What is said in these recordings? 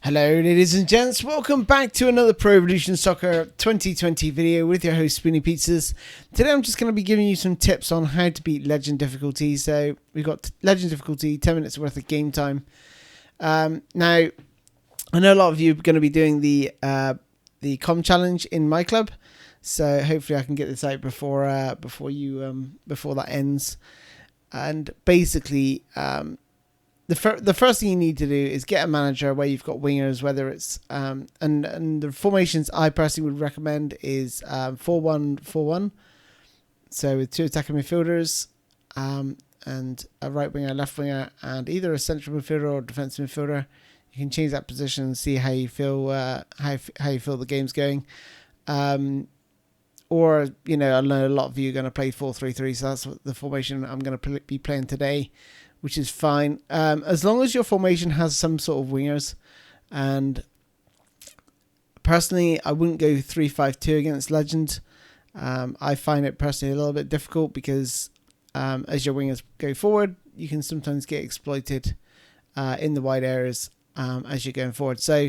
Hello ladies and gents, welcome back to another Pro Evolution Soccer 2020 video with your host SpoonyPizzas. Today I'm just going to be giving you some tips on how to beat Legend difficulty. So we've got Legend difficulty, 10 minutes worth of game time. Now, I know a lot of you are going to be doing the com challenge in my club, so hopefully I can get this out before that ends. And basically, the first thing you need to do is get a manager where you've got wingers, whether it's and the formations I personally would recommend is 4-1-4-1. So with two attacking midfielders, and a right winger, left winger, and either a central midfielder or defensive midfielder. You can change that position and see how you feel how you feel the game's going. Or I know a lot of you are going to play 4-3-3, so that's the formation I'm going to be playing today, which is fine. As long as your formation has some sort of wingers. And personally, I wouldn't go 3-5-2 against Legend. I find it personally a little bit difficult because as your wingers go forward, you can sometimes get exploited in the wide areas as you're going forward. So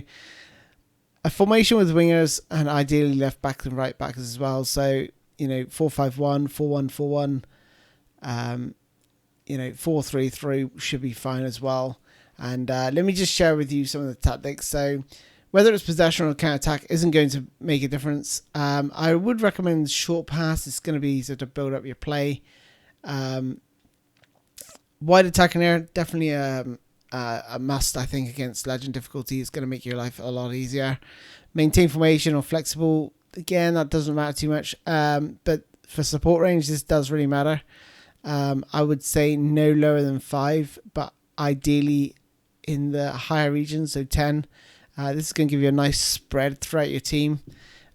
a formation with wingers and ideally left backs and right backs as well. So 4-5-1, 4-1-4-1. 4-3-3 should be fine as well. And let me just share with you some of the tactics. So whether it's possession or counter-attack isn't going to make a difference. I would recommend short pass. It's going to be easier to build up your play. Wide attack in air, definitely a must, I think, against Legend difficulty. It's going to make your life a lot easier. Maintain formation or flexible. Again, that doesn't matter too much. But for support range, this does really matter. I would say no lower than 5, but ideally in the higher regions, so 10. This is going to give you a nice spread throughout your team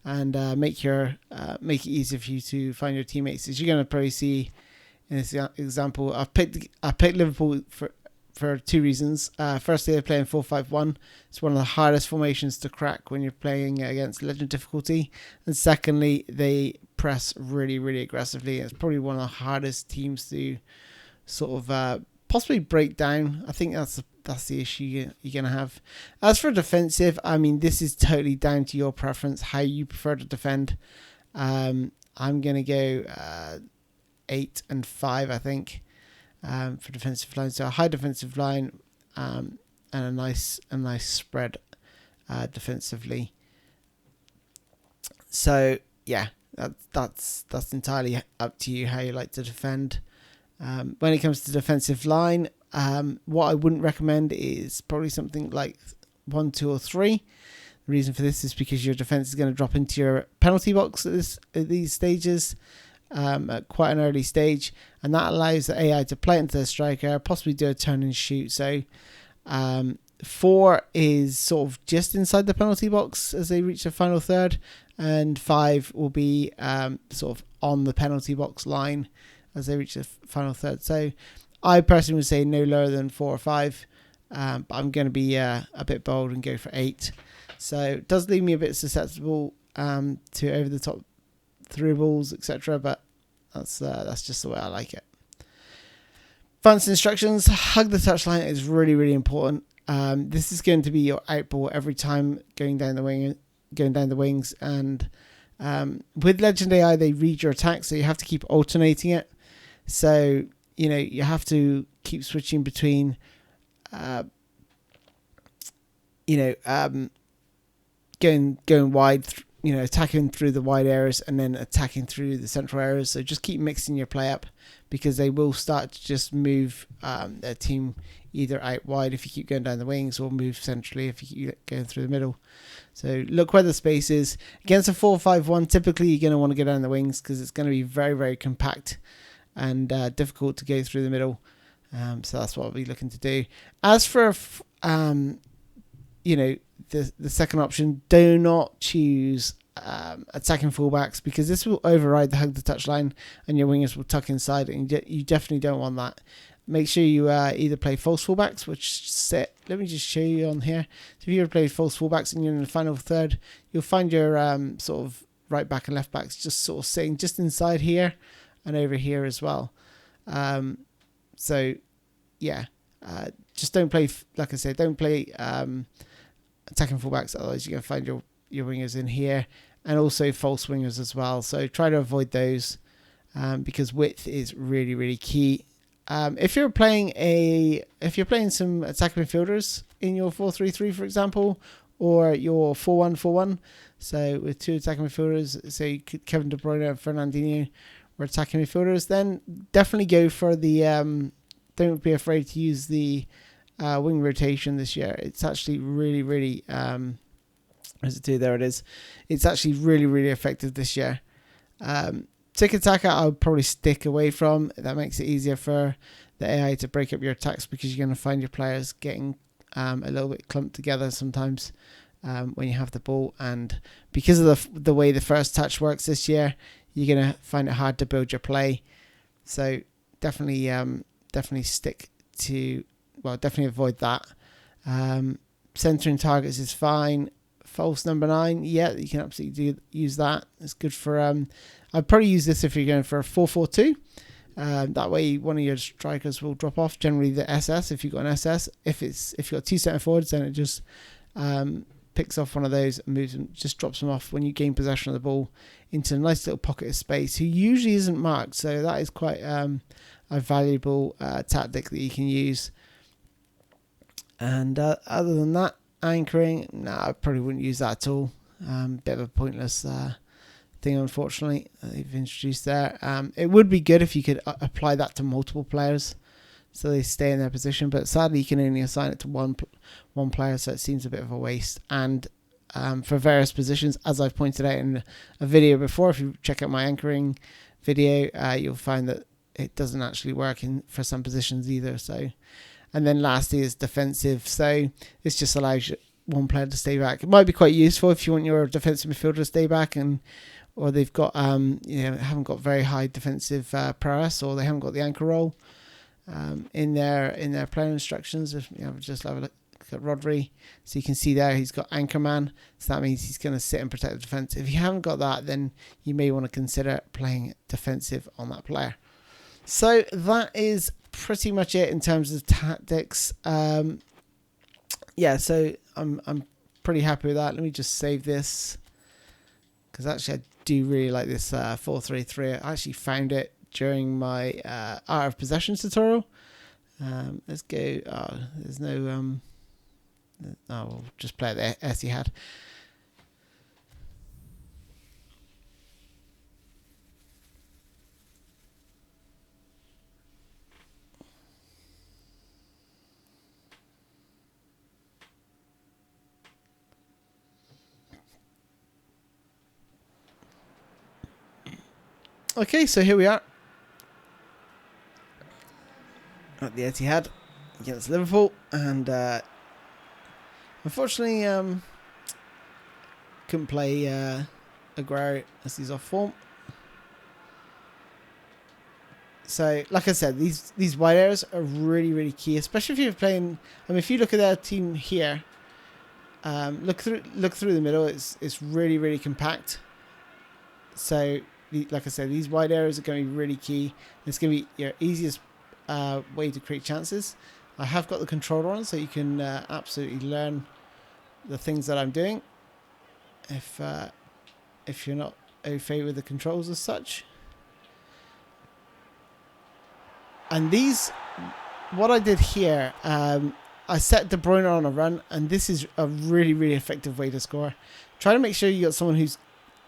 and make it easier for you to find your teammates. As you're going to probably see in this example, I picked Liverpool for two reasons. Firstly, they're playing 4-5-1. It's one of the hardest formations to crack when you're playing against Legend difficulty. And secondly, they press really, really aggressively. It's probably one of the hardest teams to sort of possibly break down. I think that's the issue you're going to have. As for defensive, I mean, this is totally down to your preference, how you prefer to defend. I'm going to go 8 and 5, I think. For defensive line, so a high defensive line and a nice spread defensively. So yeah, that's entirely up to you how you like to defend. When it comes to defensive line, what I wouldn't recommend is probably something like 1, 2, or 3. The reason for this is because your defense is going to drop into your penalty box at these stages. At quite an early stage, and that allows the AI to play into the striker, possibly do a turn and shoot. So 4 is sort of just inside the penalty box as they reach the final third, and 5 will be sort of on the penalty box line as they reach the final third. So I personally would say no lower than 4 or 5, but I'm going to be a bit bold and go for 8. So it does leave me a bit susceptible to over the top through balls, etc., but that's just the way I like it. Advanced instructions: hug the touchline is really, really important. This is going to be your out ball every time going down the wings, and with Legend AI they read your attack, so you have to keep alternating it. So you have to keep switching between going wide, attacking through the wide areas and then attacking through the central areas. So just keep mixing your play up, because they will start to just move their team either out wide if you keep going down the wings, or move centrally if you keep going through the middle. So look where the space is. Against a 4-5-1, typically you're going to want to go down the wings because it's going to be very, very compact and difficult to go through the middle. So that's what I'll be looking to do. As for the second option, do not choose attacking fullbacks, because this will override the hug the touchline and your wingers will tuck inside, and you definitely don't want that. Make sure you either play false fullbacks, which set. Let me just show you on here. So if you ever play false fullbacks and you're in the final third, you'll find your sort of right back and left backs just sort of sitting just inside here and over here as well. So yeah, just don't play, like I said, don't play attacking fullbacks. Otherwise, you're going to find your wingers in here, and also false wingers as well. So try to avoid those because width is really, really key. If you're playing some attacking midfielders in your 4-3-3, for example, or your 4-1-4-1, so with 2 attacking midfielders, say Kevin De Bruyne and Fernandinho were attacking midfielders, then definitely go for the. Don't be afraid to use the wing rotation this year. It's actually really, really. There it is. It's actually really, really effective this year. Tiki-taka I would probably stick away from. That makes it easier for the AI to break up your attacks because you're going to find your players getting a little bit clumped together sometimes when you have the ball. And because of the way the first touch works this year, you're going to find it hard to build your play. So definitely stick to, definitely avoid that. Centering targets is fine. False number 9, yeah, you can absolutely use that. It's good for I'd probably use this if you're going for a 4-4-2. That way one of your strikers will drop off, generally the SS if you've got an SS. If you've got 2 centre forwards, then it just picks off one of those and moves them, just drops them off when you gain possession of the ball into a nice little pocket of space, who usually isn't marked. So that is quite a valuable tactic that you can use. And other than that, anchoring, I probably wouldn't use that at all. Bit of a pointless thing, unfortunately, they've introduced there. It would be good if you could apply that to multiple players so they stay in their position, but sadly you can only assign it to one player, so it seems a bit of a waste. And for various positions, as I've pointed out in a video before, if you check out my anchoring video, you'll find that it doesn't actually work for some positions either. So, and then lastly is defensive. So this just allows one player to stay back. It might be quite useful if you want your defensive midfielder to stay back, or they've got haven't got very high defensive prowess, or they haven't got the anchor role in their player instructions. If just have a look at Rodri, so you can see there he's got anchor man, so that means he's going to sit and protect the defense. If you haven't got that, then you may want to consider playing defensive on that player. So that is pretty much it in terms of tactics. So I'm pretty happy with that. Let me just save this, because actually I do really like this 4-3-3. I actually found it during my Art of Possession tutorial. Let's go. There's no we'll just play the Etihad. Okay, so here we are at the Etihad against Liverpool, and unfortunately couldn't play Aguero as he's off form. So, like I said, these wide areas are really, really key, especially if you're playing. If you look at their team here, look through the middle. It's really, really compact. So, like I said, these wide areas are going to be really key. It's going to be your easiest way to create chances. I have got the controller on, so you can absolutely learn the things that I'm doing. If you're not au fait with the controls as such. And what I did here, I set De Bruyne on a run, and this is a really, really effective way to score. Try to make sure you got someone who's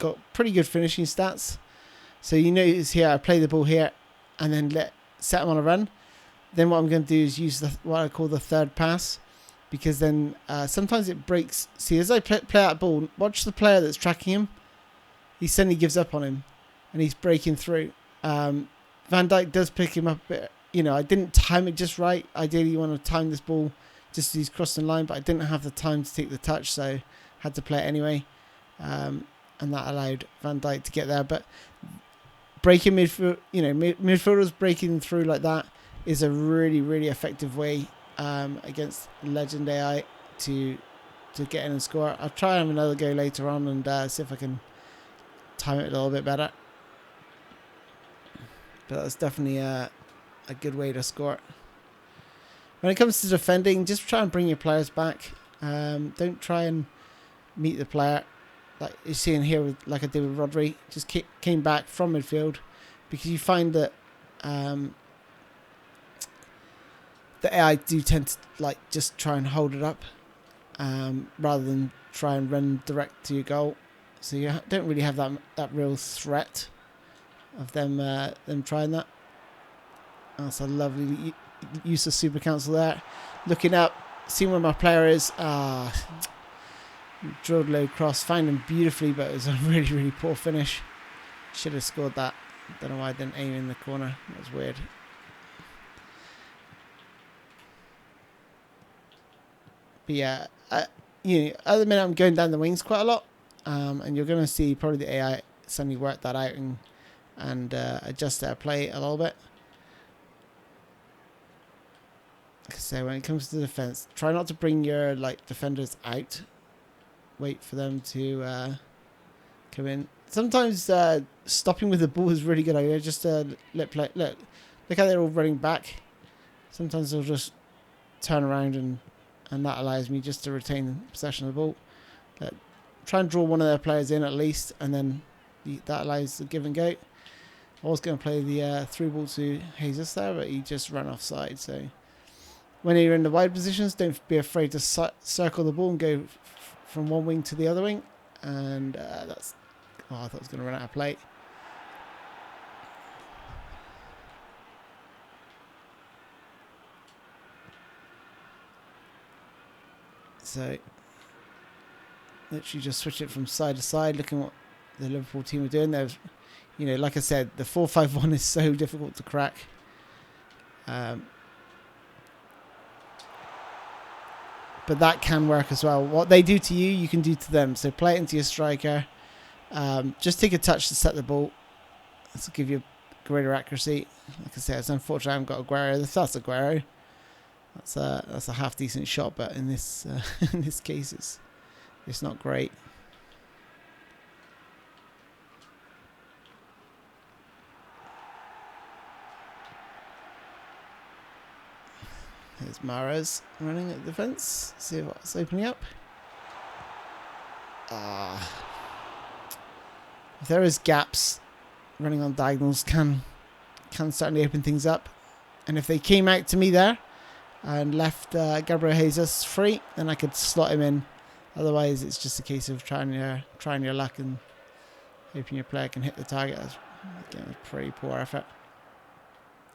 got pretty good finishing stats. So you notice here, I play the ball here, and then set him on a run. Then what I'm going to do is use what I call the third pass, because then sometimes it breaks. See, as I play that ball, watch the player that's tracking him. He suddenly gives up on him, and he's breaking through. Van Dijk does pick him up a bit. I didn't time it just right. Ideally, you want to time this ball just as he's crossing the line, but I didn't have the time to take the touch, so had to play it anyway. And that allowed Van Dijk to get there. But breaking midfield, midfielders breaking through like that is a really, really effective way against Legend AI to get in and score. I'll try and have another go later on and see if I can time it a little bit better. But that's definitely a good way to score. When it comes to defending, just try and bring your players back. Don't try and meet the player like you're seeing here, like I did with Rodri. Just came back from midfield, because you find that the AI do tend to like just try and hold it up rather than try and run direct to your goal. So you don't really have that real threat of them trying that. That's a lovely use of super council there. Looking up, seeing where my player is. Drilled low cross, found him beautifully, but it was a really, really poor finish. Should have scored that. Don't know why I didn't aim in the corner. That was weird. But yeah, at the minute I'm going down the wings quite a lot, and you're going to see probably the AI suddenly work that out and adjust their play a little bit. So when it comes to defense, try not to bring your defenders out. Wait for them to come in. Sometimes stopping with the ball is really good idea. Just let play. Look how they're all running back. Sometimes they'll just turn around and that allows me just to retain possession of the ball. Try and draw one of their players in at least, and then that allows the give and go. I was going to play the through ball to Jesus there, but he just ran offside. So when you're in the wide positions, don't be afraid to circle the ball and go from one wing to the other wing. And I thought I was going to run out of play. So literally just switch it from side to side, looking what the Liverpool team are doing. There's, like I said, the 4-5-1 is so difficult to crack. But that can work as well. What they do to you, you can do to them. So play it into your striker. Just take a touch to set the ball. This will give you greater accuracy. Like I said, it's unfortunate I haven't got Aguero. If that's Aguero, that's a half decent shot. But in this in this case, it's not great. There's Mahrez running at the defence. See what's opening up. If there is gaps, running on diagonals can certainly open things up. And if they came out to me there and left Gabriel Jesus free, then I could slot him in. Otherwise, it's just a case of trying your luck and hoping your player can hit the target. That's, again, a pretty poor effort.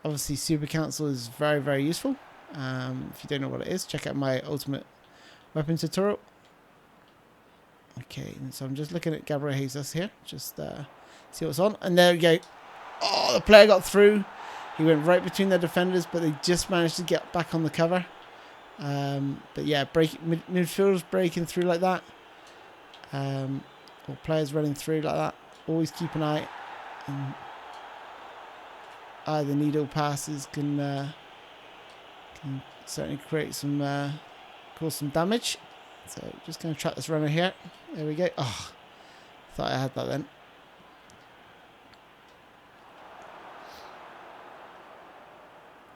Obviously, Super Council is very, very useful. If you don't know what it is, check out my ultimate weapon tutorial. Okay, so I'm just looking at Gabriel Jesus here, just see what's on, and there we go. Oh, the player got through. He went right between their defenders, but they just managed to get back on the cover. But yeah, midfielders breaking through like that, or players running through like that. Always keep an eye. And the needle passes can certainly create cause some damage. So just going to track this runner here. There we go. Oh, thought I had that then.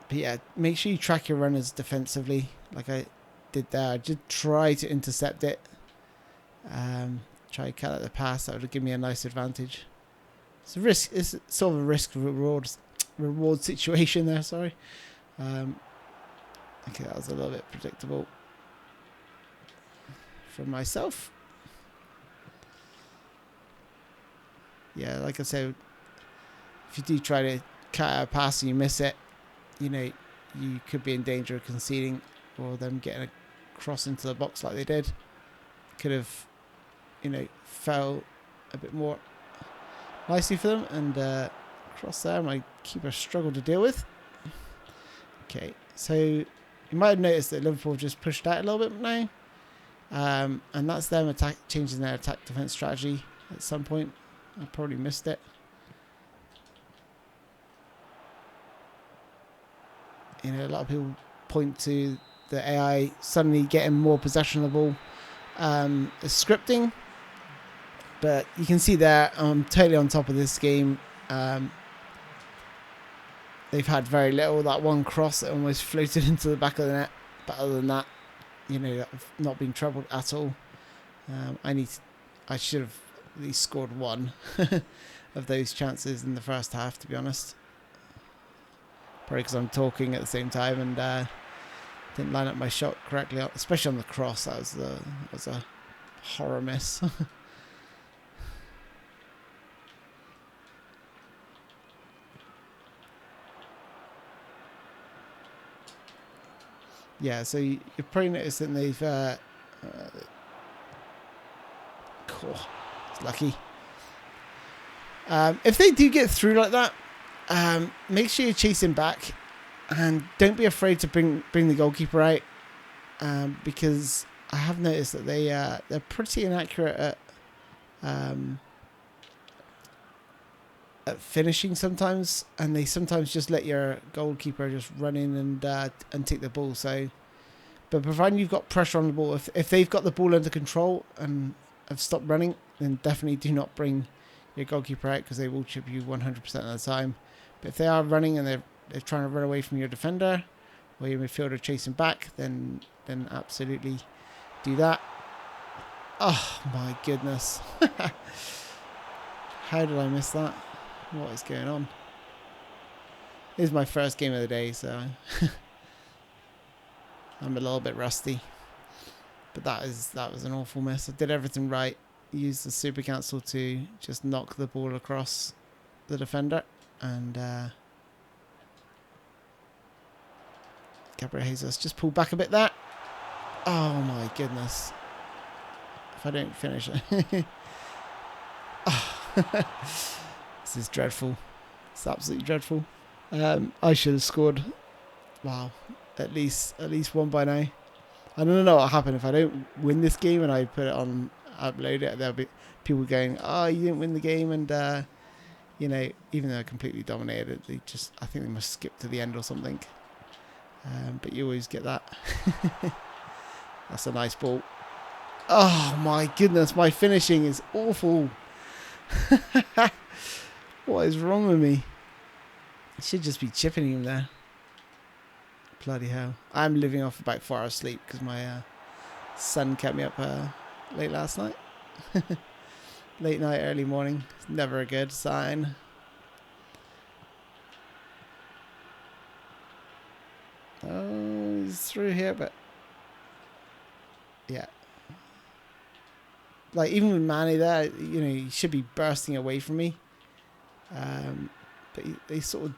But yeah, make sure you track your runners defensively, like I did there. I did try to intercept it. Try to cut out the pass. That would have given me a nice advantage. It's a risk. It's sort of a risk reward situation there. Sorry. Okay, that was a little bit predictable from myself. Yeah, like I said, if you do try to cut out a pass and you miss it, you could be in danger of conceding or them getting a cross into the box like they did. Could have, fell a bit more nicely for them, and cross there, my keeper struggled to deal with. Okay, so you might have noticed that Liverpool just pushed out a little bit now, and that's them changing their attack defense strategy at some point. I probably missed it. A lot of people point to the AI suddenly getting more possession of the ball as scripting, but you can see there I'm totally on top of this game. They've had very little. That one cross that almost floated into the back of the net, but other than that, you know, that I've not been troubled at all. I should have at least scored one of those chances in the first half, to be honest. Probably because I'm talking at the same time and didn't line up my shot correctly, especially on the cross. That was a horror miss. Yeah, so you've probably noticed that they've cool. It's lucky. If they do get through like that, make sure you're chasing back, and don't be afraid to bring the goalkeeper out, because I have noticed that they're pretty inaccurate at finishing sometimes, and they sometimes just let your goalkeeper just run in and take the ball. So, but providing you've got pressure on the ball, if they've got the ball under control and have stopped running, then definitely do not bring your goalkeeper out, because they will chip you 100% of the time. But if they are running and they're trying to run away from your defender or your midfielder chasing back, then absolutely do that. Oh my goodness. How did I miss that? What is going on? This is my first game of the day, so I'm a little bit rusty. But that was an awful miss. I did everything right. Used the super cancel to just knock the ball across the defender, and Gabriel Jesus just pulled back a bit there. Oh my goodness. If I don't finish it. Oh. This is dreadful. It's absolutely dreadful. I should have scored. Wow. At least one by now. I don't know what will happen if I don't win this game and I put it on, upload it. There'll be people going, "Oh, you didn't win the game," and you know, even though I completely dominated it, I think they must skip to the end or something. But you always get that. That's a nice ball. Oh my goodness, my finishing is awful. What is wrong with me? I should just be chipping him there. Bloody hell. I'm living off about 4 hours sleep because my son kept me up late last night. Late night, early morning. It's never a good sign. Oh, he's through here, but yeah. Like, even with Manny there, you know, he should be bursting away from me. But they sort of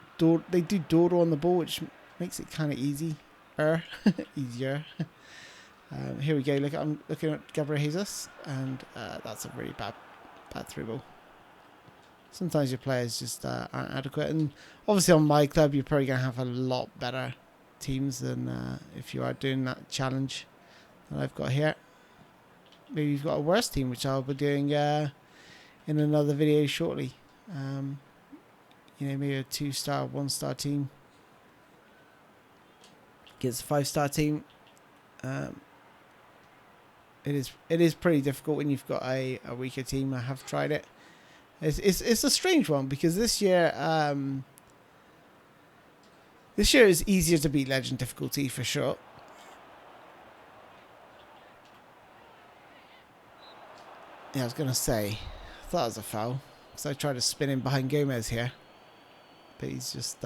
they do dawdle on the ball, which makes it kind of easier. Here we go. Look, I'm looking at Gabriel Jesus, and that's a really bad through ball. Sometimes your players just aren't adequate, and obviously on my club, you're probably gonna have a lot better teams than if you are doing that challenge that I've got here. Maybe you've got a worse team, which I'll be doing in another video shortly. You know, maybe a 2-star, 1-star team against a 5-star team. It is pretty difficult when you've got a weaker team. I have tried it. It's a strange one because this year is easier to beat Legend difficulty for sure. Yeah, I was gonna say, I thought it was a foul because I tried to spin in behind Gomez here, but he's just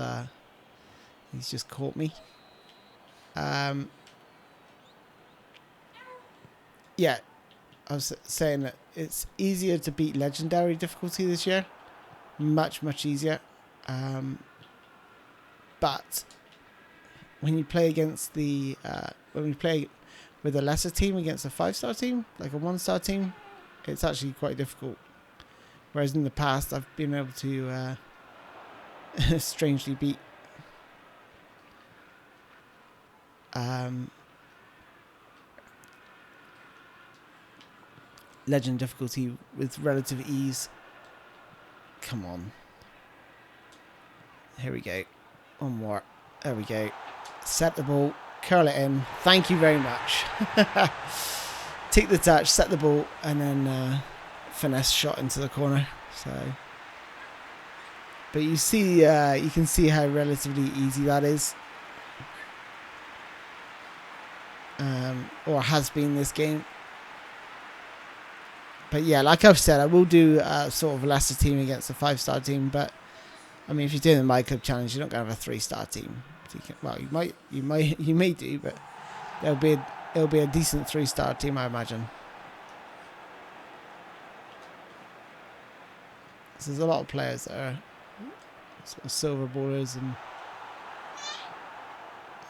caught me. Yeah, I was saying that it's easier to beat Legendary difficulty this year, much easier. But when you play against when we play with a lesser team against a 5-star team, like a 1-star team, it's actually quite difficult. Whereas in the past, I've been able to strangely beat Legend difficulty with relative ease. Come on. Here we go. One more. There we go. Set the ball. Curl it in. Thank you very much. Take the touch, set the ball, and then finesse shot into the corner. So, but you see, you can see how relatively easy that is. or has been this game. But yeah, like I've said, I will do sort of a lesser team against a 5-star team. But I mean, if you're doing the My Club Challenge, you're not going to have a 3-star team. So you may do, but it'll be a decent 3-star team, I imagine. So there's a lot of players that are sort of silver ballers, and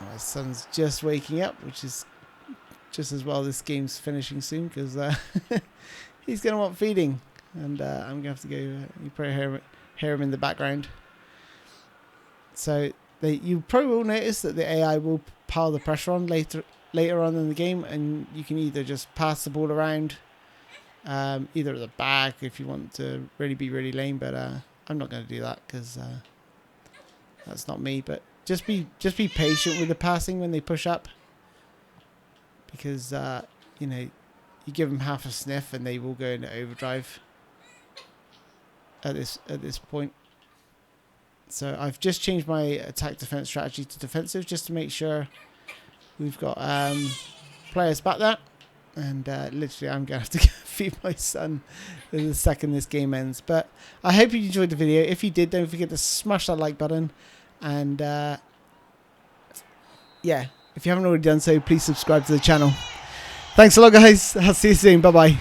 my son's just waking up, which is just as well this game's finishing soon, because he's going to want feeding, and I'm going to have to go. You probably hear him in the background. So you probably will notice that the AI will pile the pressure on later on in the game, and you can either just pass the ball around, either at the back if you want to really be really lame, but I'm not going to do that because that's not me. But just be patient with the passing when they push up, because you know, you give them half a sniff and they will go into overdrive at this point. So I've just changed my attack defense strategy to defensive, just to make sure we've got players back there. And literally I'm going to have to feed my son the second this game ends. But I hope you enjoyed the video. If you did, don't forget to smash that like button. And yeah, if you haven't already done so, please subscribe to the channel. Thanks a lot, guys. I'll see you soon. Bye-bye.